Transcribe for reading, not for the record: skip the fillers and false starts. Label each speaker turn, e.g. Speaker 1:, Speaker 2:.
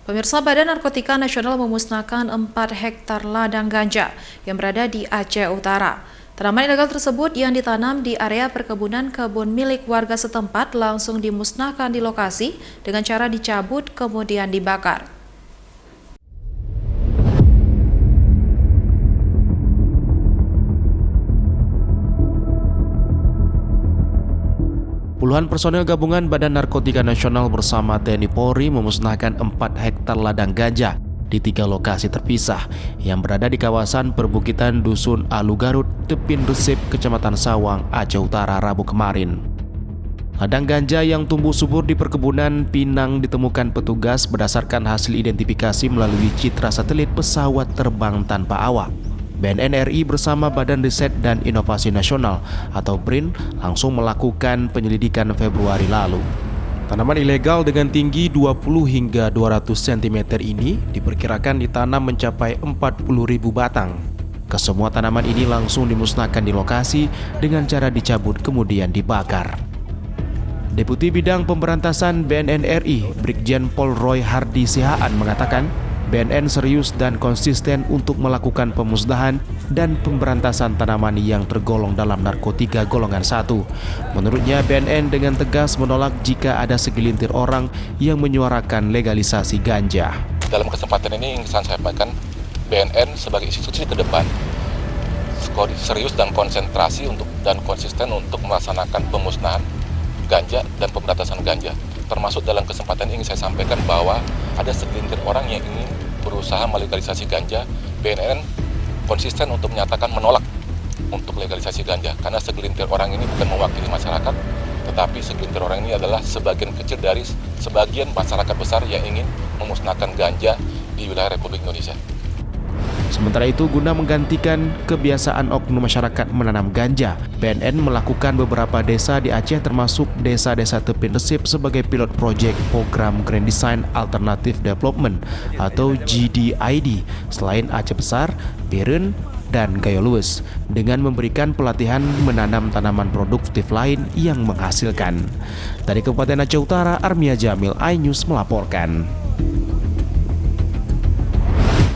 Speaker 1: Pemirsa, Badan Narkotika Nasional memusnahkan 4 hektar ladang ganja yang berada di Aceh Utara. Tanaman ilegal tersebut yang ditanam di area perkebunan kebun milik warga setempat langsung dimusnahkan di lokasi dengan cara dicabut kemudian dibakar.
Speaker 2: Puluhan personel gabungan Badan Narkotika Nasional bersama TNI Polri memusnahkan 4 hektar ladang ganja di 3 lokasi terpisah yang berada di kawasan perbukitan Dusun Alu Garut, Tepin Resip, Kecamatan Sawang, Aceh Utara, Rabu kemarin. Ladang ganja yang tumbuh subur di perkebunan Pinang ditemukan petugas berdasarkan hasil identifikasi melalui citra satelit pesawat terbang tanpa awak. BNN RI bersama Badan Riset dan Inovasi Nasional atau BRIN langsung melakukan penyelidikan Februari lalu. Tanaman ilegal dengan tinggi 20 hingga 200 cm ini diperkirakan ditanam mencapai 40.000 batang. Kesemua tanaman ini langsung dimusnahkan di lokasi dengan cara dicabut kemudian dibakar. Deputi Bidang Pemberantasan BNN RI, Brigjen Pol Roy Hardi Sihaan mengatakan, BNN serius dan konsisten untuk melakukan pemusnahan dan pemberantasan tanaman yang tergolong dalam narkotika golongan 1. Menurutnya, BNN dengan tegas menolak jika ada segelintir orang yang menyuarakan legalisasi ganja.
Speaker 3: Dalam kesempatan ini ingin saya sampaikan, BNN sebagai institusi ke depan serius dan konsentrasi dan konsisten untuk melaksanakan pemusnahan ganja dan pemberantasan ganja. Termasuk dalam kesempatan ini saya sampaikan bahwa ada segelintir orang yang ingin berusaha melegalisasi ganja. BNN konsisten untuk menyatakan menolak untuk legalisasi ganja karena segelintir orang ini bukan mewakili masyarakat, tetapi segelintir orang ini adalah sebagian kecil dari sebagian masyarakat besar yang ingin memusnahkan ganja di wilayah Republik Indonesia.
Speaker 2: Sementara itu, guna menggantikan kebiasaan oknum masyarakat menanam ganja, BNN melakukan beberapa desa di Aceh termasuk desa-desa Tepin Resip sebagai pilot project program Grand Design Alternative Development atau GDID selain Aceh Besar, Biren, dan Gayo Luwes dengan memberikan pelatihan menanam tanaman produktif lain yang menghasilkan. Dari Kabupaten Aceh Utara, Armia Jamil, iNews melaporkan.